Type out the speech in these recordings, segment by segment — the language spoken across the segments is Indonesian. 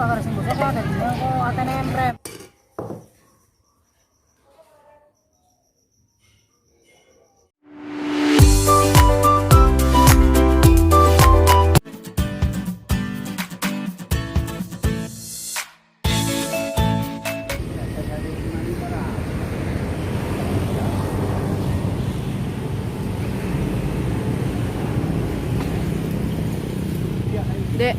harus sembuh kok ada di kok ate nempel. Dek.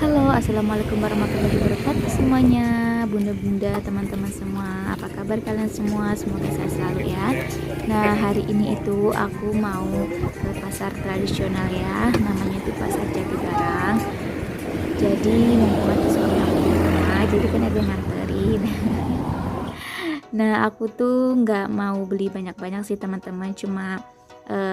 Halo, assalamualaikum warahmatullahi wabarakatuh semuanya, bunda-bunda, teman-teman semua. Apa kabar kalian semua? Semoga sehat selalu ya. Nah, hari ini itu aku mau ke pasar tradisional ya, namanya itu Pasar Jatibarang. Jadi mumpung ada suami aku di rumah, jadi kan ada yang nganterin. Nah, aku tuh nggak mau beli banyak-banyak sih teman-teman, cuma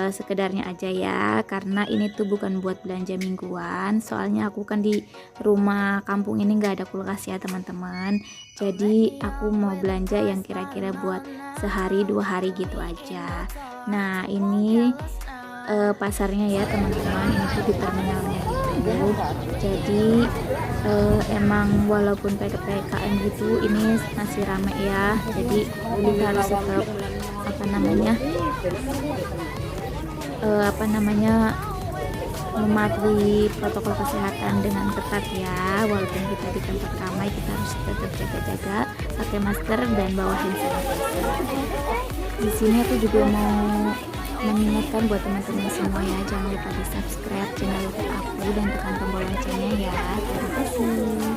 sekedarnya aja ya, karena ini tuh bukan buat belanja mingguan. Soalnya aku kan di rumah kampung ini nggak ada kulkas ya teman-teman. Jadi aku mau belanja yang kira-kira buat sehari 2 hari gitu aja. Nah, ini pasarnya ya teman-teman, ini tuh di terminalnya gitu. Jadi emang walaupun PPKM gitu ini masih rame ya, jadi kita harus tetap mematuhi protokol kesehatan dengan ketat ya. Walaupun kita di tempat ramai, kita harus tetap jaga-jaga, pakai masker dan bawa hand sanitizer. Di sini aku juga mau mengingatkan buat teman-teman semua ya, jangan lupa di subscribe channel YouTube aku dan tekan tombol loncengnya ya. Terima kasih.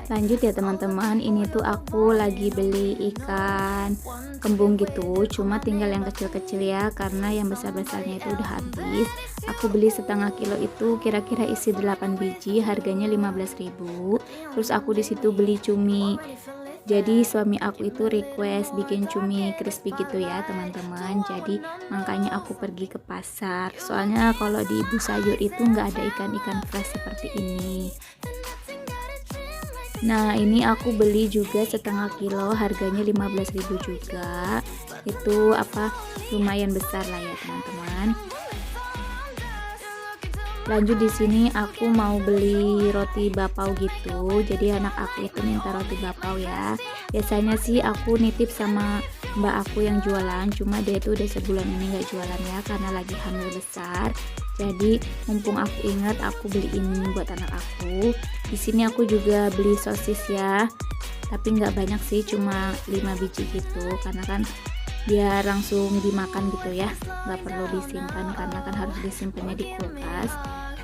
Lanjut ya teman-teman, ini tuh aku lagi beli ikan kembung gitu, cuma tinggal yang kecil-kecil ya, karena yang besar-besarnya itu udah habis. Aku beli setengah kilo itu kira-kira isi 8 biji, harganya 15.000. Terus aku di situ beli cumi. Jadi suami aku itu request bikin cumi crispy gitu ya teman-teman. Jadi makanya aku pergi ke pasar. Soalnya kalau di Ibu Sayur itu nggak ada ikan-ikan fresh seperti ini. Nah, ini aku beli juga setengah kilo, harganya 15.000 juga. Itu lumayan besar lah ya teman-teman. Lanjut di sini aku mau beli roti bapau gitu. Jadi anak aku itu minta roti bapau ya. Biasanya sih aku nitip sama mbak aku yang jualan, cuma dia itu udah sebulan ini nggak jualan ya karena lagi hamil besar. Jadi mumpung aku ingat, aku beliin buat anak aku. Di sini aku juga beli sosis ya, tapi nggak banyak sih, cuma 5 biji gitu, karena kan biar langsung dimakan gitu ya, nggak perlu disimpan karena kan harus disimpannya di kulkas.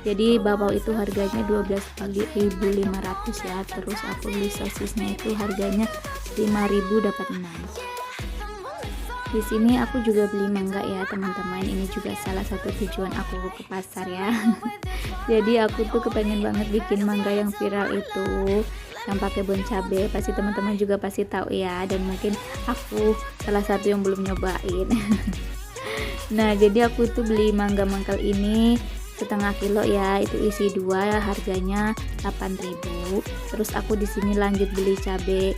Jadi bapau itu harganya 12.500 ya. Terus aku beli sosisnya itu harganya 5.000 dapat 6. Di sini aku juga beli mangga ya teman-teman. Ini juga salah satu tujuan aku ke pasar ya. Jadi aku tuh kepengen banget bikin mangga yang viral itu, yang pakai bon cabe. Pasti teman-teman juga pasti tahu ya, dan mungkin aku salah satu yang belum nyobain. Nah, jadi aku tuh beli mangga mangkal ini setengah kilo ya, itu isi 2, harganya 8.000. Terus aku di sini lanjut beli cabe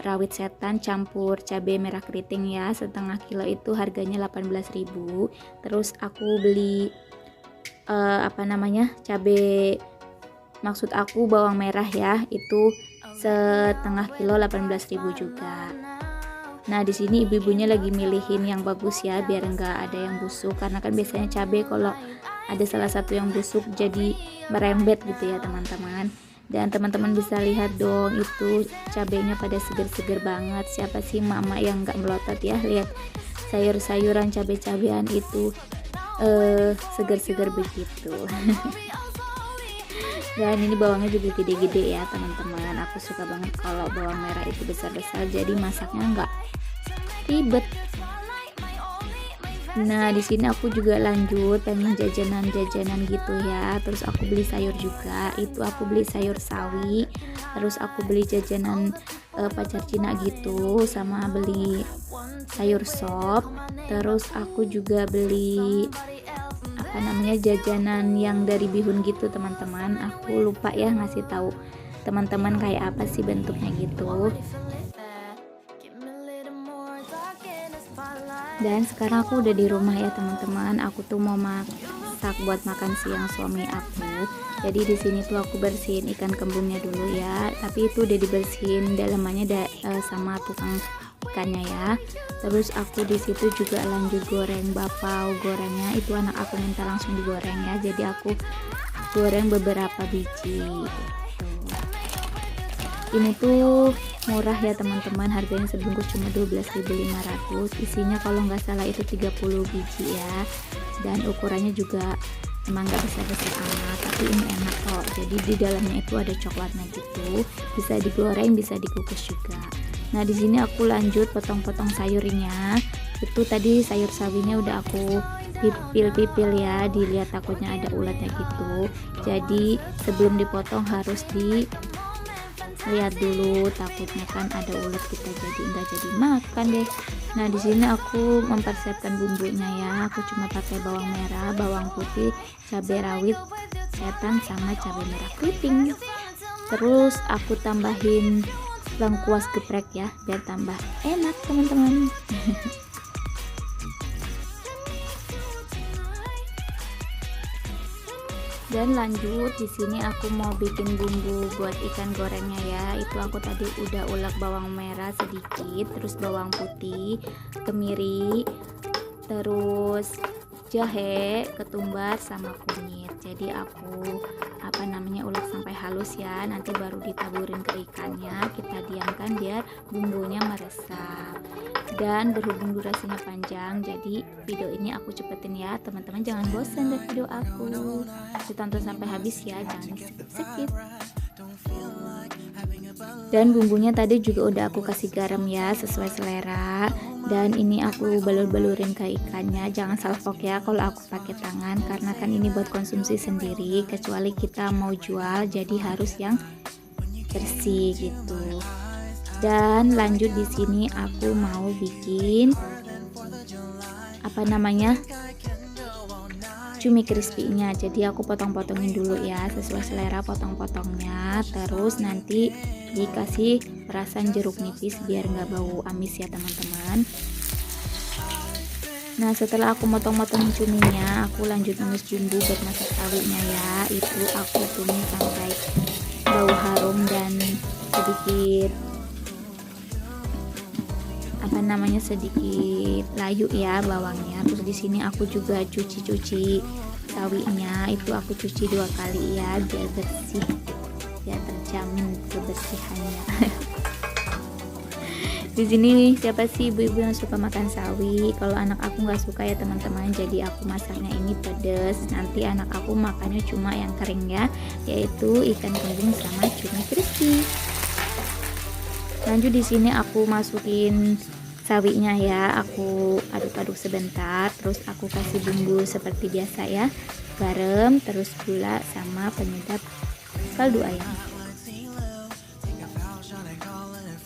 rawit setan campur cabai merah keriting ya, setengah kilo itu harganya 18.000. Terus aku beli cabai, maksud aku bawang merah ya, itu setengah kilo 18.000 juga. Nah, di sini ibu-ibunya lagi milihin yang bagus ya, biar enggak ada yang busuk, karena kan biasanya cabai kalau ada salah satu yang busuk jadi merembet gitu ya teman-teman. Dan teman-teman bisa lihat dong, itu cabenya pada seger-seger banget. Siapa sih mama yang nggak melotot ya lihat sayur-sayuran, cabai-cabean itu seger-seger begitu. Dan ini bawangnya juga gede-gede ya teman-teman. Aku suka banget kalau bawang merah itu besar-besar, jadi masaknya nggak ribet. Nah, di sini aku juga lanjut pengen jajanan-jajanan gitu ya. Terus aku beli sayur juga. Itu aku beli sayur sawi. Terus aku beli jajanan pacar Cina gitu, sama beli sayur sop. Terus aku juga beli jajanan yang dari bihun gitu teman-teman. Aku lupa ya ngasih tahu teman-teman kayak apa sih bentuknya gitu. Dan sekarang aku udah di rumah ya teman-teman. Aku tuh mau masak buat makan siang suami aku. Jadi di sini tuh aku bersihin ikan kembungnya dulu ya. Tapi itu udah dibersihin dalamannya sama tukang ikannya ya. Terus aku di situ juga lanjut goreng bapau. Gorengnya itu anak aku minta langsung digoreng ya. Jadi aku goreng beberapa biji. Ini tuh murah ya teman-teman, harganya sebungkus cuma 12.500. Isinya kalau nggak salah itu 30 biji ya, dan ukurannya juga emang nggak besar-besar amat, tapi ini enak kok. Jadi di dalamnya itu ada coklatnya gitu, bisa digoreng bisa dikukus juga. Nah di sini aku lanjut potong-potong sayurnya. Itu tadi sayur sawinya udah aku pipil-pipil ya, dilihat takutnya ada ulatnya gitu. Jadi sebelum dipotong harus lihat dulu, takutnya kan ada ulat, kita jadi nggak jadi makan deh. Nah di sini aku mempersiapkan bumbunya ya. Aku cuma pakai bawang merah, bawang putih, cabai rawit, setan, sama cabai merah keriting. Terus aku tambahin lengkuas geprek ya, biar tambah enak teman-teman. Dan lanjut di sini aku mau bikin bumbu buat ikan gorengnya ya. Itu aku tadi udah ulek bawang merah sedikit, terus bawang putih, kemiri, terus jahe, ketumbar, sama kunyit. Jadi aku ulek sampai halus ya. Nanti baru ditaburin ke ikannya, kita diamkan biar bumbunya meresap. Dan berhubung durasinya panjang, jadi video ini aku cepetin ya teman-teman. Jangan bosan dengan video aku, ditonton sampai habis ya, jangan skip. Dan bumbunya tadi juga udah aku kasih garam ya, sesuai selera. Dan ini aku balur-balurin ke ikannya. Jangan salfok ya kalau aku pakai tangan, karena kan ini buat konsumsi sendiri, kecuali kita mau jual, jadi harus yang bersih gitu. Dan lanjut di sini aku mau bikin cumi crispy-nya. Jadi aku potong-potongin dulu ya, sesuai selera potong-potongnya. Terus nanti dikasih perasan jeruk nipis biar nggak bau amis ya teman-teman. Nah setelah aku motong-motong cuminya, aku lanjut numis bumbu buat masak sawinya ya. Itu aku tumis sampai bau harum dan sedikit sedikit layu ya bawangnya. Terus di sini aku juga cuci sawinya. Itu aku cuci 2 kali ya, biar bersih, biar terjamin kebersihannya. Di sini siapa sih ibu-ibu yang suka makan sawi? Kalau anak aku nggak suka ya teman-teman, jadi aku masaknya ini pedas. Nanti anak aku makannya cuma yang kering ya, yaitu ikan kembung sama cumi crispy. Lanjut di sini aku masukin sawinya ya, aku aduk-aduk sebentar. Terus aku kasih bumbu seperti biasa ya, garam, terus gula, sama penyedap kaldu ayam.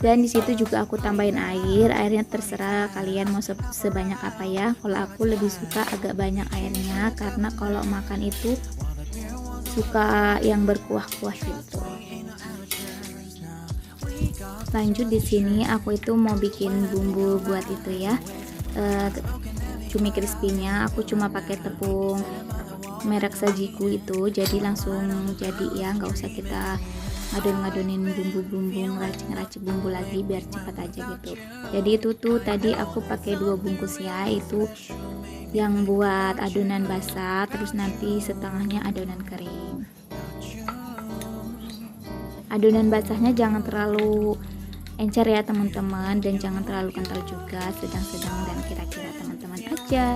Dan di situ juga aku tambahin airnya terserah kalian mau sebanyak apa ya. Kalau aku lebih suka agak banyak airnya, karena kalau makan itu suka yang berkuah-kuah gitu. Lanjut di sini aku itu mau bikin bumbu buat itu ya, cumi crispy-nya. Aku cuma pakai tepung merek Sajiku itu, jadi langsung jadi ya, nggak usah kita ngadon-ngadonin bumbu-bumbu, ngeracik bumbu lagi, biar cepat aja gitu. Jadi itu tuh tadi aku pakai 2 bungkus ya, itu yang buat adonan basah, terus nanti setengahnya adonan kering. Adonan basahnya jangan terlalu encer ya teman-teman, dan jangan terlalu kental juga, sedang-sedang dan kira-kira teman-teman aja.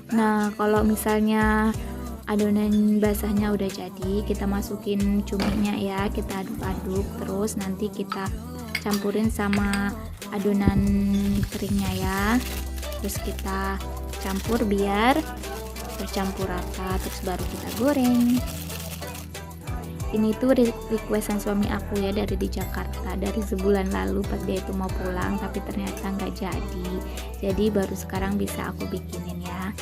Nah kalau misalnya adonan basahnya udah jadi, kita masukin cuminya ya, kita aduk-aduk, terus nanti kita campurin sama adonan keringnya ya. Terus kita campur biar bercampur rata, terus baru kita goreng. Ini tuh requestan suami aku ya, dari di Jakarta, dari sebulan lalu pas dia itu mau pulang, tapi ternyata nggak jadi. Jadi baru sekarang bisa aku bikinin ya.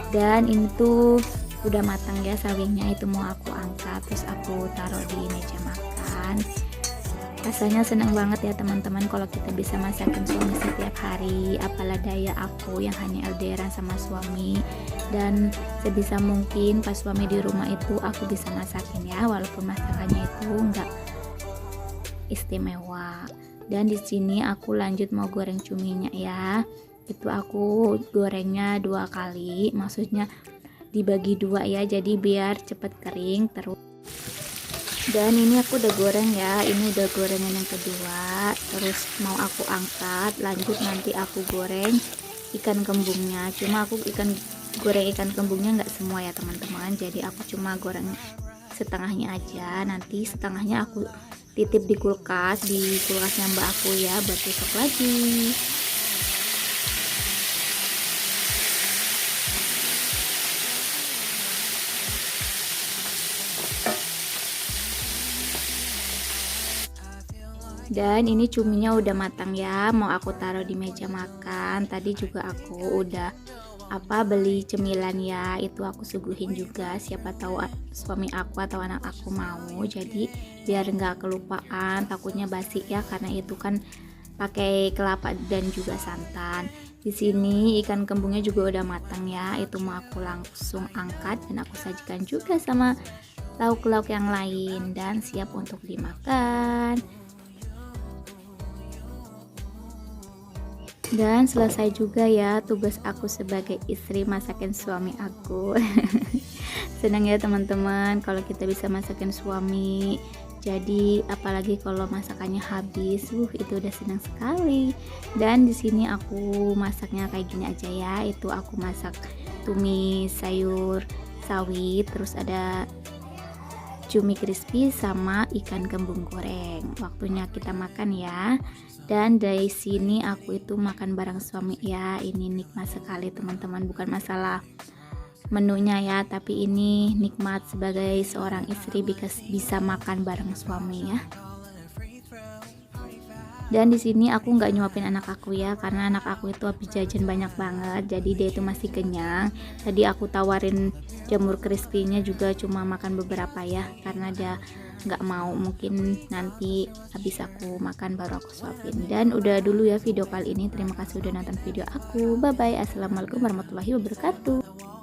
Dan ini tuh udah matang ya sawinya, itu mau aku angkat, terus aku taruh di meja makan. Rasanya senang banget ya teman-teman kalau kita bisa masakin suami setiap hari. Apalah daya aku yang hanya LDRan sama suami, dan sebisa mungkin pas suami di rumah itu aku bisa masakin ya, walaupun masakannya itu enggak istimewa. Dan di sini aku lanjut mau goreng cuminya ya. Itu aku gorengnya 2 kali, maksudnya dibagi 2 ya, jadi biar cepet kering. Terus dan ini aku udah goreng ya, ini udah gorengan yang kedua. Terus mau aku angkat, lanjut nanti aku goreng ikan kembungnya. Cuma aku goreng ikan kembungnya nggak semua ya teman-teman, jadi aku cuma goreng setengahnya aja. Nanti setengahnya aku titip di kulkasnya mbak aku ya, buat besok lagi. Dan ini cuminya udah matang ya, mau aku taruh di meja makan. Tadi juga aku udah beli cemilan ya, itu aku suguhin juga, siapa tahu suami aku atau anak aku mau. Jadi biar nggak kelupaan, takutnya basi ya, karena itu kan pakai kelapa dan juga santan. Di sini ikan kembungnya juga udah matang ya, itu mau aku langsung angkat dan aku sajikan juga sama lauk-lauk yang lain dan siap untuk dimakan. Dan selesai juga ya tugas aku sebagai istri masakin suami aku. Senang ya teman-teman kalau kita bisa masakin suami. Jadi apalagi kalau masakannya habis, itu udah senang sekali. Dan di sini aku masaknya kayak gini aja ya. Itu aku masak tumis sayur sawi, terus ada cumi crispy sama ikan kembung goreng. Waktunya kita makan ya. Dan dari sini aku itu makan bareng suami ya. Ini nikmat sekali teman-teman, bukan masalah menunya ya, tapi ini nikmat sebagai seorang istri bisa makan bareng suami ya. Dan di sini aku nggak nyuapin anak aku ya, karena anak aku itu habis jajan banyak banget, jadi dia itu masih kenyang. Tadi aku tawarin jamur crispy-nya juga cuma makan beberapa ya, karena dia nggak mau. Mungkin nanti habis aku makan baru aku suapin. Dan udah dulu ya video kali ini, terima kasih udah nonton video aku. Bye bye, assalamualaikum warahmatullahi wabarakatuh.